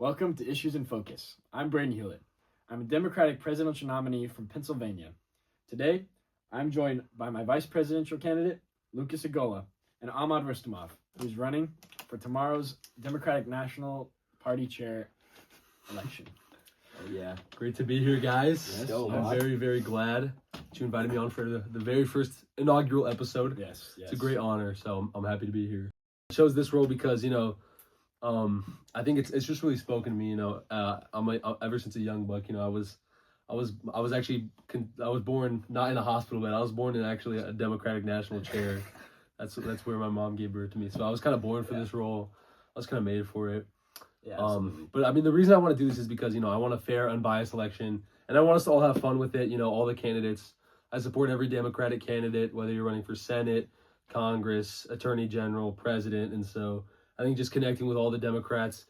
Welcome to Issues in Focus. I'm Braden Hewlett. I'm a Democratic presidential nominee from Pennsylvania. Today, I'm joined by my vice presidential candidate, Lucas Agulla, and Ahmad Rustamov, who's running for tomorrow's Democratic National Party chair election. Oh, yeah. Great to be here, guys. Yes, I'm very, very glad that you invited me on for the very first inaugural episode. Yes. It's a great honor, so I'm happy to be here. I chose this role because, I think it's just really spoken to me. Ever since a young buck, I was born not in a hospital bed. I was born in actually a Democratic National chair. That's where my mom gave birth to me. So I was kind of born for this role. I was kind of made for it. Yeah, absolutely. But I mean, the reason I want to do this is because, I want a fair, unbiased election, and I want us to all have fun with it. All the candidates. I support every Democratic candidate, whether you're running for Senate, Congress, Attorney General, President. And so I think just connecting with all the Democrats,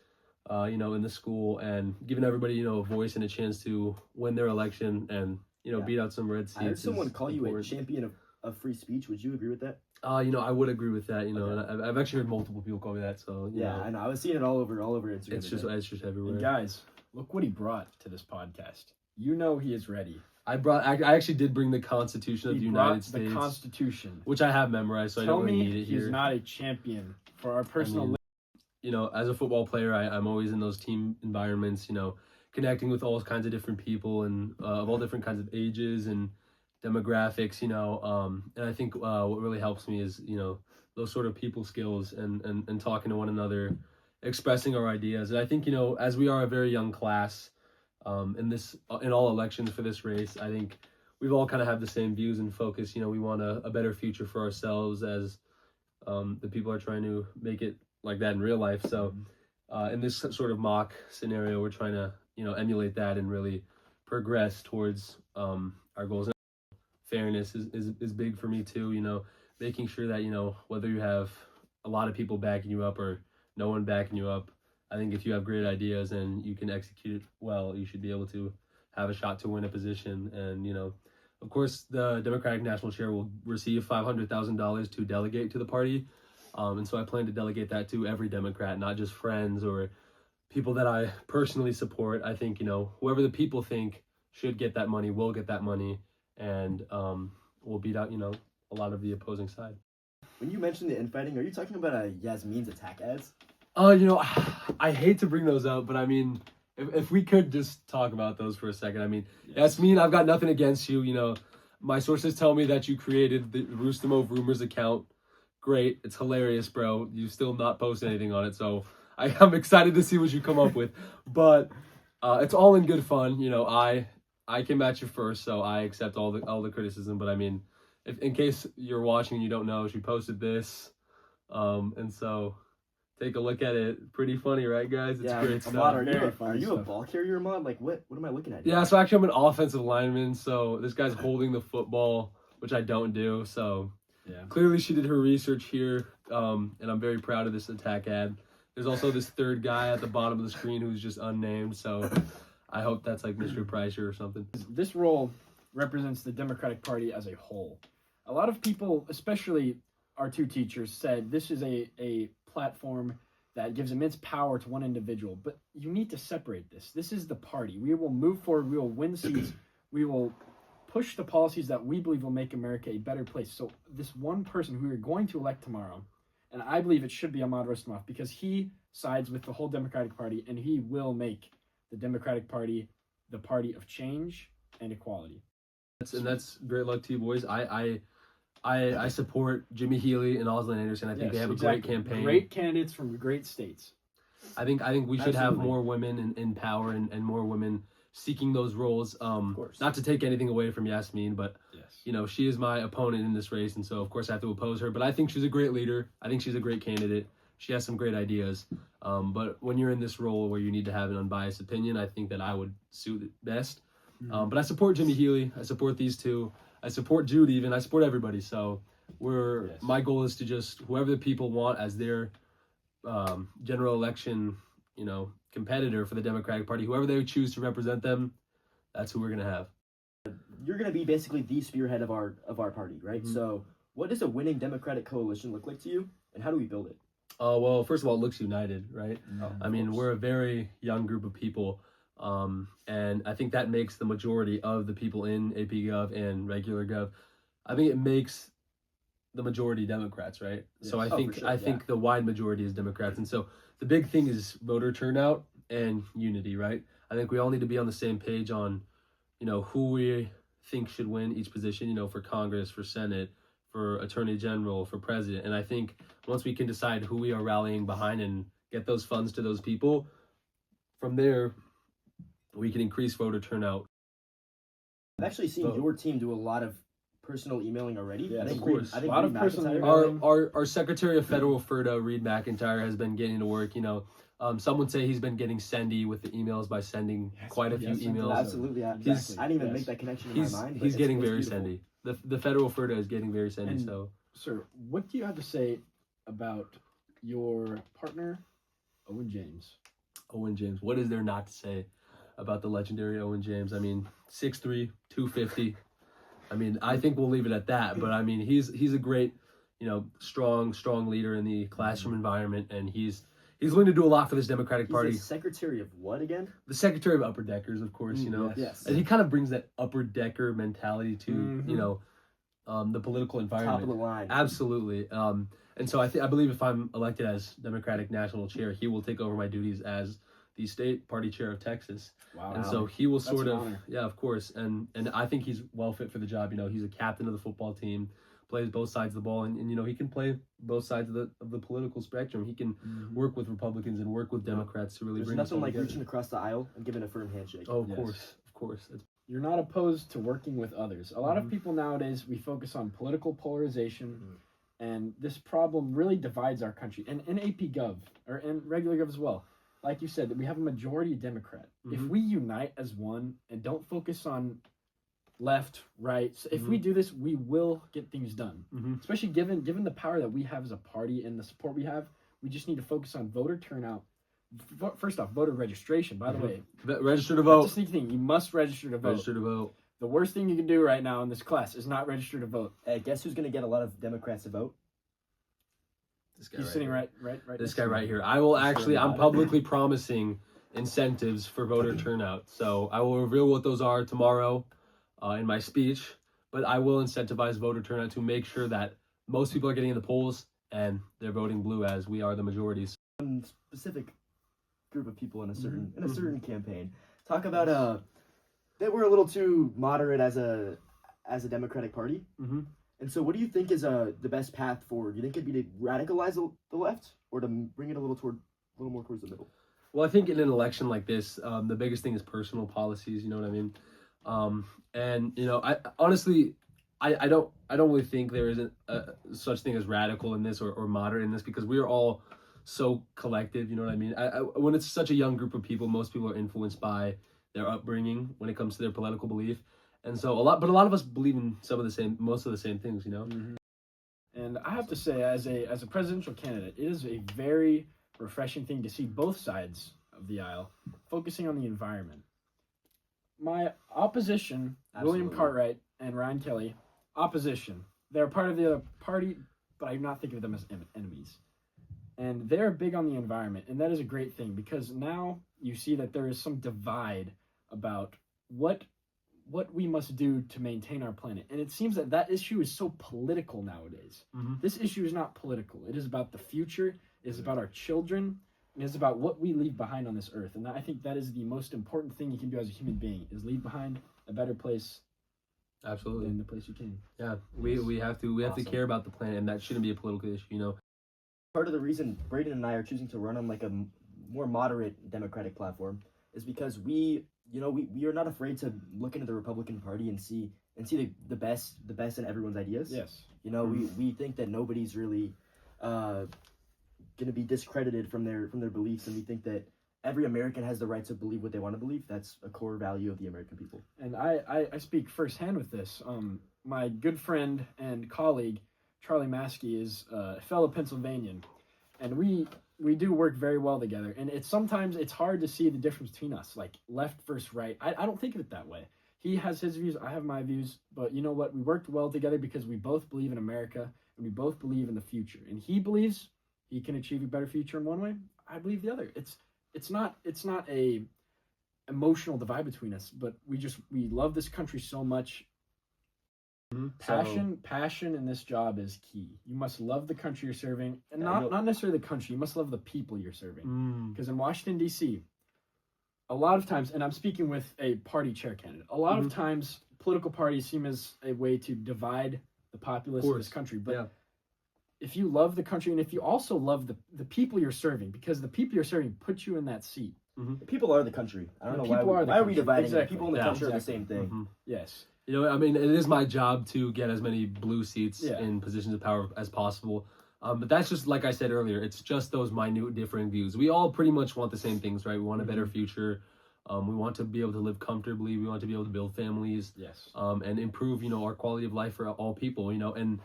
in the school and giving everybody, a voice and a chance to win their election and, beat out some red seats. I heard someone call you important. a champion of free speech. Would you agree with that? I would agree with that, Okay. and I've actually heard multiple people call me that. So, I know. I was seeing it all over Instagram. it's just everywhere. And guys, look what he brought to this podcast. You know he is ready. I actually did bring the Constitution of the United States. The Constitution. Which I have memorized, so I don't really need it here. He's not a champion for our personal. As a football player, I'm always in those team environments, connecting with all kinds of different people and of all different kinds of ages and demographics, and I think what really helps me is, those sort of people skills and talking to one another, expressing our ideas. And I think, as we are a very young class, in all elections for this race, I think we've all kind of have the same views and focus. We want a better future for ourselves as the people are trying to make it like that in real life. So in this sort of mock scenario, we're trying to, emulate that and really progress towards our goals. Fairness is big for me too, making sure that, whether you have a lot of people backing you up or no one backing you up, I think if you have great ideas and you can execute it well, you should be able to have a shot to win a position. And, of course, the Democratic National Chair will receive $500,000 to delegate to the party. And so I plan to delegate that to every Democrat, not just friends or people that I personally support. I think, whoever the people think should get that money will get that money, and we'll beat out, a lot of the opposing side. When you mentioned the infighting, are you talking about Yasmin's attack ads? I hate to bring those up, but I mean, if we could just talk about those for a second. I mean, Yasmin, I've got nothing against you. My sources tell me that you created the Rustamov Rumors account. Great. It's hilarious, bro. You still not post anything on it, so I'm excited to see what you come up with. But it's all in good fun. I came at you first, so I accept all the criticism. But I mean, if in case you're watching and you don't know, she posted this, and so take a look at it. Pretty funny, right, guys? It's great stuff. Ahmad, are you a ball carrier, Ahmad? Like, what am I looking at here? Yeah, so actually I'm an offensive lineman, so this guy's holding the football, which I don't do, so clearly she did her research here, and I'm very proud of this attack ad. There's also this third guy at the bottom of the screen who's just unnamed, so I hope that's like Mr. Pricer or something. This role represents the Democratic Party as a whole. A lot of people, especially our two teachers, said this is a platform that gives immense power to one individual, but you need to separate this. This is the party. We will move forward. We will win seats. We will push the policies that we believe will make America a better place. So this one person who we're going to elect tomorrow, and I believe it should be Ahmad Rustamov, because he sides with the whole Democratic Party, and he will make the Democratic Party the party of change and equality. That's great luck to you, boys. I support Jimmy Healy and Osland Anderson. I think they have a great campaign. Great candidates from great states. I think we should have more women in power and more women seeking those roles. Of course. Not to take anything away from Yasmin, but she is my opponent in this race, and so of course I have to oppose her. But I think she's a great leader. I think she's a great candidate. She has some great ideas. But when you're in this role where you need to have an unbiased opinion, I think that I would suit it best. But I support Jimmy Healy. I support these two. I support Jude even. I support everybody. So my goal is to just whoever the people want as their general election, competitor for the Democratic Party, whoever they choose to represent them, that's who we're gonna have. You're gonna be basically the spearhead of our party, right? Mm-hmm. So what does a winning Democratic coalition look like to you, and how do we build it? Well, first of all, it looks united, right? Oh, I mean, of course. we're a very young group of people, and I think that makes the majority of the people in AP Gov and regular Gov. I think it makes the majority Democrats, right? So Yes. I Oh, think for sure, I yeah. think the wide majority is Democrats, and so the big thing is voter turnout and unity, right? I think we all need to be on the same page on, who we think should win each position, for Congress, for Senate, for Attorney General, for President, and I think once we can decide who we are rallying behind and get those funds to those people, from there we can increase voter turnout. I've actually seen Vote. your team do a lot of personal emailing already. Yes, I think of course. I think A lot Reed of personal McIntyre- email. Our Secretary of Federal FERDA, Reed McIntyre, has been getting to work. Some would say he's been getting sendy with the emails by sending Yes, quite a few yes, emails. Absolutely, yeah. He's- I didn't even Yes. make that connection in He's my mind. But he's getting it's very beautiful. sendy. The federal FERDA is getting very sendy. And- So Sir, what do you have to say about your partner, Owen James? Owen James, what is there not to say about the legendary Owen James? I mean, 6'3", 250. I mean, I think we'll leave it at that. But I mean, he's a great, strong leader in the classroom environment, and he's willing to do a lot for this Democratic He's Party. the secretary of what again? The Secretary of Upper Deckers, of course, Yes. and he kind of brings that upper decker mentality to Mhm. the political Top environment. of the line. Absolutely. And so I believe if I'm elected as Democratic National Chair, he will take over my duties as the state party chair of Texas. Wow. And so he will That's sort an of, honor. yeah, of course. And I think he's well fit for the job. He's a captain of the football team, plays both sides of the ball, and he can play both sides of the political spectrum. He can work with Republicans and work with Democrats to really There's bring us nothing all like together. reaching across the aisle and giving a firm handshake. Oh, of Yes. course. You're not opposed to working with others. A lot of Mhm. people nowadays, we focus on political polarization, and this problem really divides our country. And in AP Gov, or in regular Gov as well, like you said, that we have a majority Democrat. If Mhm. we unite as one and don't focus on left, right, so if we do this, we will get things done. Mhm. Especially given the power that we have as a party and the support we have, we just need to focus on voter turnout. First off, voter registration. By the Mhm. way, Register to that's a vote. sneaky thing. You must register to vote. Register to vote. The worst thing you can do right now in this class is not register to vote. Hey, guess who's gonna get a lot of Democrats to vote? This guy He's right sitting here. right. This next guy to right me. here. I will actually, I'm about it. publicly promising incentives for voter turnout. So I will reveal what those are tomorrow in my speech, but I will incentivize voter turnout to make sure that most people are getting in the polls and they're voting blue as we are the majorities. One specific group of people in a certain Mhm. certain campaign. Talk about that we're a little too moderate as a Democratic Party. Mhm. And so, what do you think is the best path forward? Do you think it'd be to radicalize the left, or to bring it a little more towards the middle? Well, I think in an election like this, the biggest thing is personal policies. You know what I mean? I honestly, I don't really think there is a such thing as radical in this or moderate in this, because we are all so collective. You know what I mean? When it's such a young group of people, most people are influenced by their upbringing when it comes to their political belief, and so a lot of us believe in most of the same things. And I have to say, as a presidential candidate, it is a very refreshing thing to see both sides of the aisle focusing on the environment. My opposition, William Absolutely. Cartwright and Ryan Kelly, opposition. They're part of the other party, but I do not think of them as enemies. And they're big on the environment, and that is a great thing, because now you see that there is some divide about what we must do to maintain our planet. And it seems that issue is so political nowadays. Mhm. This issue is not political. It is about the future, it is about our children, and it's about what we leave behind on this earth. And I think that is the most important thing you can do as a human being, is leave behind a better place Absolutely. than the place you came. Yeah, we have to Awesome. care about the planet, and that shouldn't be a political issue. Part of the reason Braden and I are choosing to run on like a more moderate Democratic platform is because we are not afraid to look into the Republican Party and see the best in everyone's ideas. Yes. We think that nobody's really going to be discredited from their beliefs, and we think that every American has the right to believe what they want to believe. That's a core value of the American people. And I speak firsthand with this. My good friend and colleague, Charlie Maskey, is a fellow Pennsylvanian, and we do work very well together. And sometimes it's hard to see the difference between us, like left versus right. I don't think of it that way. He has his views, I have my views, but you know what? We worked well together because we both believe in America and we both believe in the future. And he believes he can achieve a better future in one way, I believe the other. It's not a emotional divide between us, but we love this country so much. Passion in this job is key. You must love the country you're serving, and not necessarily the country. You must love the people you're serving. Because in Washington D.C., a lot of times, and I'm speaking with a party chair candidate, a lot of times political parties seem as a way to divide the populace of this country. But if you love the country, and if you also love the people you're serving, because the people you're serving put you in that seat. The people are the country. I don't know why are we dividing? Exactly. People in the country are the same thing. Yes. You know, I mean, it is my job to get as many blue seats in positions of power as possible. But that's just, like I said earlier, it's just those minute differing views. We all pretty much want the same things, right? We want a better future. We want to be able to live comfortably. We want to be able to build families. Yes. And improve, you know, our quality of life for all people, you know. And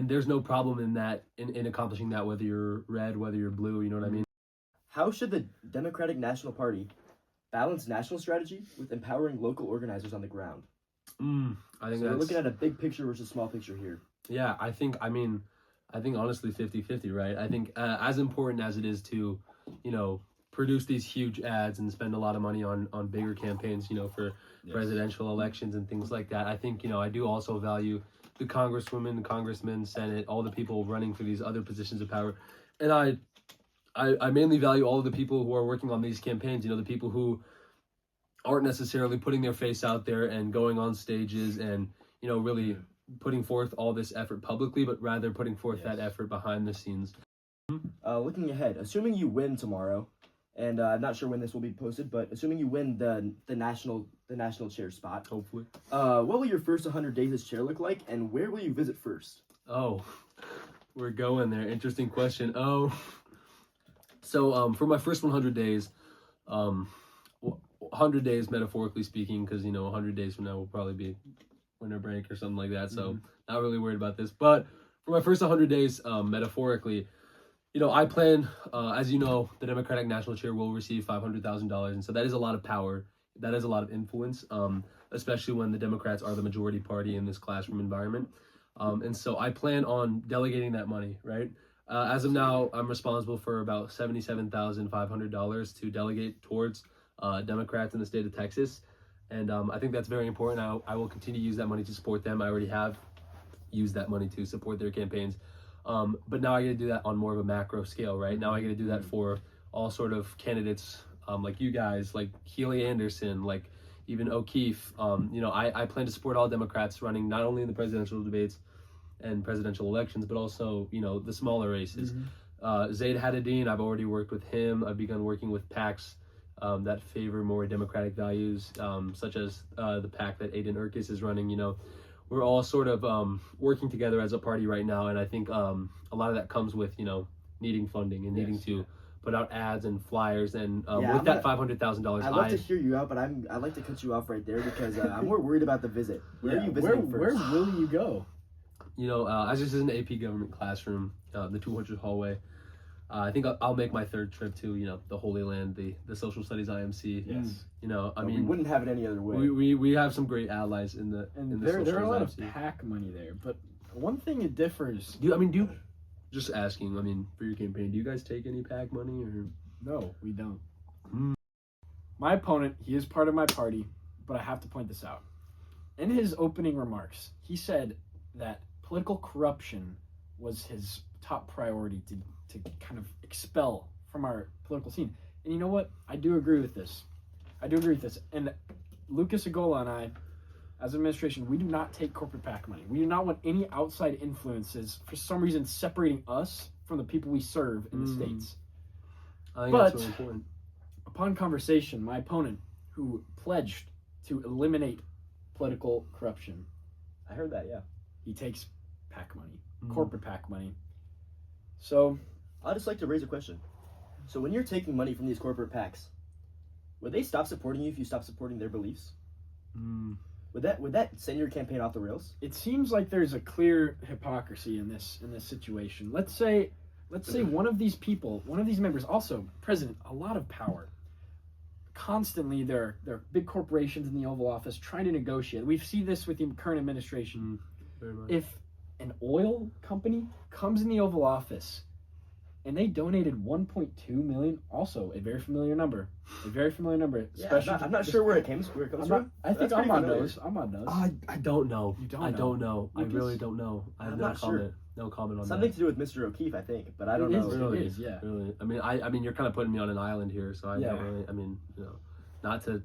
there's no problem in that, in accomplishing that, whether you're red, whether you're blue, you know what I mean? How should the Democratic National Party balance national strategy with empowering local organizers on the ground? I think we're looking at a big picture versus small picture here. Yeah, I think honestly 50-50, right? I think as important as it is to, you know, produce these huge ads and spend a lot of money on bigger campaigns, you know, for presidential elections and things like that, I think, you know, I do also value the congresswomen, congressmen, Senate, all the people running for these other positions of power. And I mainly value all of the people who are working on these campaigns, you know, the people who aren't necessarily putting their face out there and going on stages and, you know, really putting forth all this effort publicly, but rather putting forth that effort behind the scenes. Looking ahead, assuming you win tomorrow, and I'm not sure when this will be posted, but assuming you win the national chair spot, Hopefully. What will your first 100 days as chair look like, and where will you visit first? Oh, we're going there. Interesting question. So for my first 100 days, 100 days metaphorically speaking, because, you know, 100 days from now will probably be winter break or something like that, so not really worried about this. But for my first 100 days, metaphorically, you know, I plan, as you know, the Democratic National Chair will receive $500,000, and so that is a lot of power. That is a lot of influence, especially when the Democrats are the majority party in this classroom environment. And so I plan on delegating that money, right? As of now, I'm responsible for about $77,500 to delegate towards Democrats in the state of Texas. And I think that's very important. I will continue to use that money to support them. I already have used that money to support their campaigns. But now I get to do that on more of a macro scale, right? Now I get to do that for all sort of candidates like you guys, like Healy Anderson, like even O'Keefe. You know, I plan to support all Democrats running not only in the presidential debates and presidential elections, but also, you know, the smaller races. Zaid Haddadine, I've already worked with him. I've begun working with PACs that favor more democratic values, such as the PAC that Aiden Urquis is running. You know, we're all sort of working together as a party right now, and I think a lot of that comes with, you know, needing funding and needing to put out ads and flyers, and with that $500,000, I'd love to hear you out, but I'd like to cut you off right there because I'm more worried about the visit. Where are you visiting first? Where will you go? You know, as this is an AP government classroom, the 200 hallway, I think I'll make my third trip to, you know, the Holy Land, the Social Studies IMC. Yes. You know, I mean, we wouldn't have it any other way. We have some great allies in the there are a lot of PAC money there, but one thing it differs. Just asking, I mean, for your campaign, do you guys take any PAC money or? No, we don't. My opponent, he is part of my party, but I have to point this out. In his opening remarks, he said that political corruption was his top priority to kind of expel from our political scene. And you know what? I do agree with this. And Lucas Agulla and I, as an administration, we do not take corporate PAC money. We do not want any outside influences, for some reason, separating us from the people we serve in the states. I think that's really important. Upon conversation, my opponent, who pledged to eliminate political corruption, I heard that, yeah. he takes PAC money, corporate PAC money. So I'd just like to raise a question. So when you're taking money from these corporate PACs, would they stop supporting you if you stop supporting their beliefs? Would that send your campaign off the rails? It seems like there's a clear hypocrisy in this situation. Let's say one of these members, also president, a lot of power. Constantly, there are big corporations in the Oval Office trying to negotiate. We see this with the current administration. Very much. If an oil company comes in the Oval Office and they donated 1.2 million. Also, a very familiar number. I'm not sure where it comes from. I think That's pretty Ahmad familiar. knows. Ahmad knows. I don't know. You don't I know. don't know. I Lucas? really don't know. I have I'm no not comment. sure. No comment on Something that. to do with Mr. O'Keefe, I think, but I don't It know. is, Really? It is, yeah. Really. I mean, you're kind of putting me on an island here, so I Yeah. don't really. I mean, not to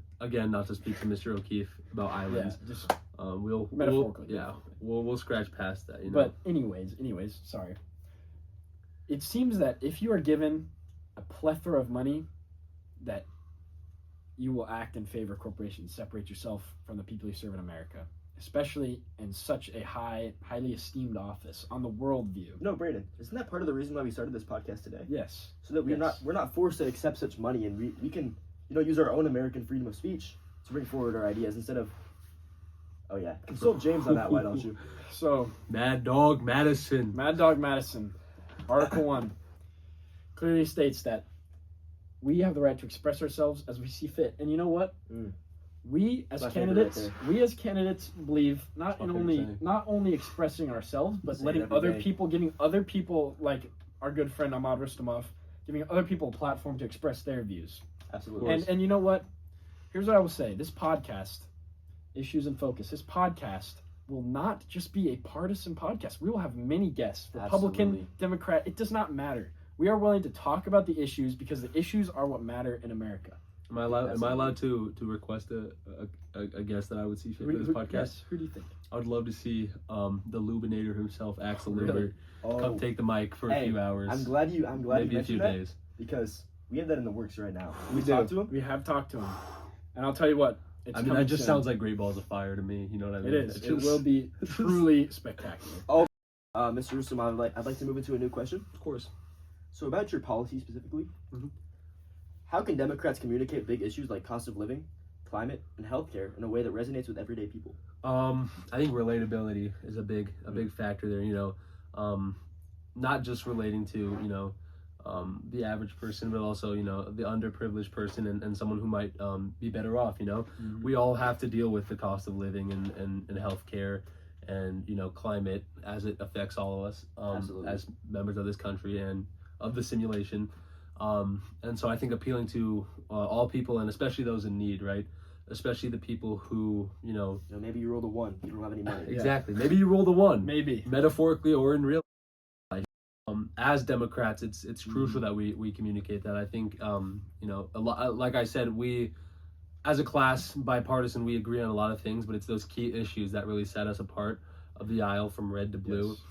speak to Mr. O'Keefe about Yeah, islands. just We'll metaphorically. we'll scratch past that. But anyways, sorry. It seems that if you are given a plethora of money, that you will act in favor of corporations, separate yourself from the people you serve in America, especially in such a highly esteemed office on the world view. No, Brayden, isn't that part of the reason why we started this podcast today? Yes. So that we're not forced to accept such money, and we can use our own American freedom of speech to bring forward our ideas instead of. Oh yeah, consult James on that. Why don't you? So, Mad Dog Madison. Mad Dog Madison, Article 1, clearly states that we have the right to express ourselves as we see fit. And you know what? We as My favorite candidates believe not only expressing ourselves, but Say it letting every other day. people, giving other people, like our good friend Ahmad Rustamov, giving other people a platform to express their views. Absolutely. And you know what? Here's what I will say. This podcast, Issues in Focus, this podcast will not just be a partisan podcast. We will have many guests, Republican, Absolutely. Democrat. It does not matter. We are willing to talk about the issues because the issues are what matter in America. Am I allowed to request a guest that I would see fit for this podcast? Yes. Who do you think? I would love to see the Lubinator himself, Axel Luber, Oh, come take the mic for a few hours. I'm glad you maybe a few mentioned that days. because we have that in the works right now. We talked to him. We have talked to him. And I'll tell you what. It's I mean, that just sounds like Great Balls of Fire to me. You know what I mean? It is. It will be truly spectacular. Mr. Rustamov, I'd like to move into a new question. Of course. So about your policy specifically, Mhm. how can Democrats communicate big issues like cost of living, climate, and healthcare in a way that resonates with everyday people? I think relatability is a big factor there. Not just relating to the average person, but also the underprivileged person and someone who might be better off. Mm-hmm. We all have to deal with the cost of living and healthcare and climate as it affects all of us Absolutely. as members of this country and of the simulation. And so I think appealing to all people, and especially those in need, right? Especially the people who Maybe you roll the one, you don't have any money. exactly. Maybe you roll the one, Maybe. metaphorically or in real life. As Democrats, it's crucial that we communicate that. I think a lot, like I said, we as a class, bipartisan, we agree on a lot of things, but it's those key issues that really set us apart of the aisle from red to blue. Yes.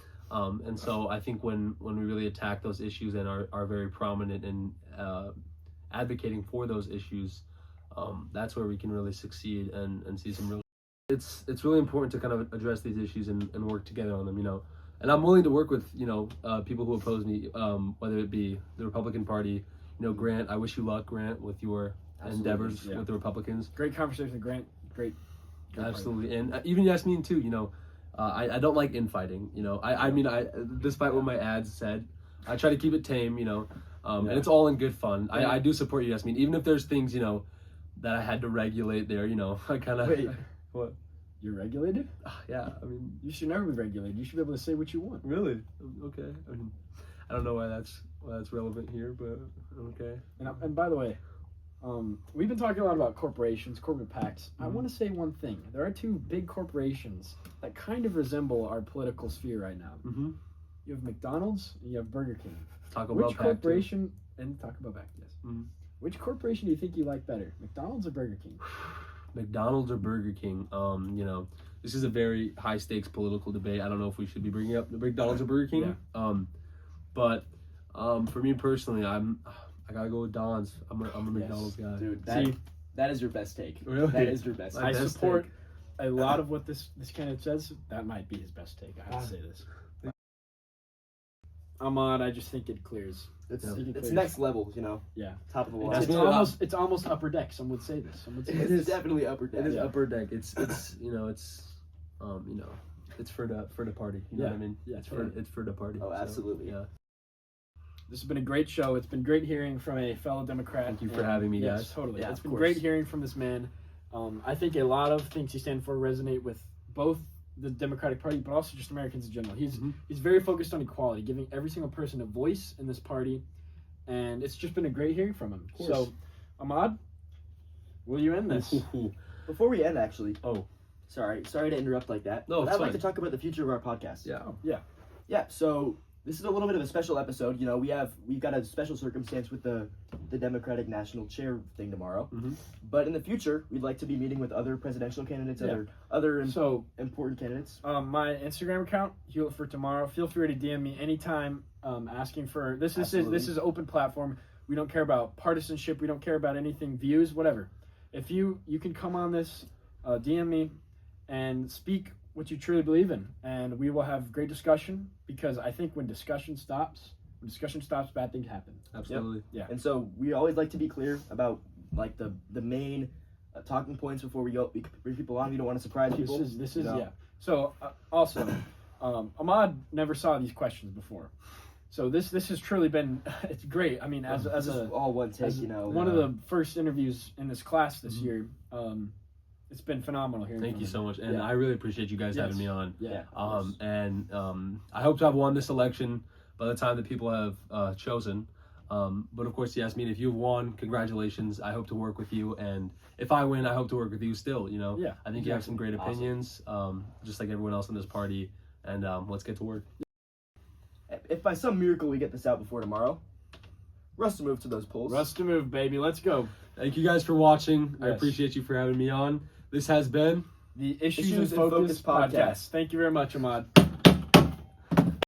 And so I think when we really attack those issues and are very prominent in advocating for those issues, that's where we can really succeed and see some real. It's really important to kind of address these issues and work together on them. And I'm willing to work with people who oppose me, whether it be the Republican Party. Grant, I wish you luck, Grant, with your endeavors with the Republicans. Great conversation with Grant. Great. Absolutely, and even Yasmin too. I don't like infighting. I mean, despite what my ads said, I try to keep it tame. And it's all in good fun. I do support you, Yasmin, even if there's things that I had to regulate there. I kind of. Wait. What? You're regulated? Yeah, I mean, You should never be regulated. You should be able to say what you want. really? Okay. I mean, I don't know why that's relevant here, but okay. And by the way, we've been talking a lot about corporations, corporate PACs. I Mhm. want to say one thing. There are two big corporations that kind of resemble our political sphere right now. Mm-hmm. You have McDonald's and you have Burger King. Taco Which Bell pack, too. corporation, and Taco Bell back, yes. Mhm. Which corporation do you think you like better, McDonald's or Burger King? McDonald's or Burger King? This is a very high stakes political debate. I don't know if we should be bringing up the McDonald's or Burger King. But for me personally, I gotta go with Don's. I'm a McDonald's guy. Dude, See, that is your best take. Really? That is your best My I take. best support take. a lot of what this candidate says. That might be his best take. I have to say this. Ahmad, I just think it clears. It's, I think it it's clears. next level, Yeah. top of the It's, line. That's it's almost upper deck. Some would say this. Some would say It this. is definitely upper deck. It is Yeah. upper deck. It's it's for the party. You know what I mean? Yeah, It's totally. for the party. Oh, so, absolutely. yeah. This has been a great show. It's been great hearing from a fellow Democrat. Thank you for and- having me, yes, guys. Totally. Yeah, It's of been course. great hearing from this man. I think a lot of things he stands for resonate with both the Democratic Party, but also just Americans in general. He's Mhm. he's very focused on equality, giving every single person a voice in this party, and it's just been a great hearing from him. Of course. So, Ahmad, will you end this? Ooh. Before we end, actually, Oh, sorry to interrupt like that. No, but it's I'd like fine. to talk about the future of our podcast. yeah. Yeah, so this is a little bit of a special episode. You know, we've got a special circumstance with the Democratic National Chair thing tomorrow. Mhm. But in the future, we'd like to be meeting with other presidential candidates, Yeah. other So, important candidates. my Instagram account, Heal for Tomorrow. Feel free to DM me anytime, asking for this. This is open platform. We don't care about partisanship. We don't care about anything, views, whatever. If you can come on this, DM me, and speak what you truly believe in, and we will have great discussion. Because I think when discussion stops, bad things happen. Absolutely. Yeah. And so we always like to be clear about like the main talking points before we bring people on. We don't want to surprise people. This is you know? yeah. So also, Ahmad never saw these questions before, so this has truly been it's great. I mean, as This is all one take, as you know. one of the first interviews in this class this year, it's been phenomenal hearing. Thank from you him. so much, and Yeah. I really appreciate you guys Yes. having me on. Yeah. I hope to have won this election by the time that people have chosen. But of course, Yasmin, if you've won, congratulations. I hope to work with you, and if I win, I hope to work with you still. You know, Yeah, I think you have some great Awesome. opinions, just like everyone else in this party. And let's get to work. If by some miracle we get this out before tomorrow, Russ to move to those polls. Russ to move, baby. Let's go. Thank you guys for watching. I Yes. appreciate you for having me on. This has been The Issues Issues in in Focus Focus podcast. podcast. Thank you very much, Ahmad.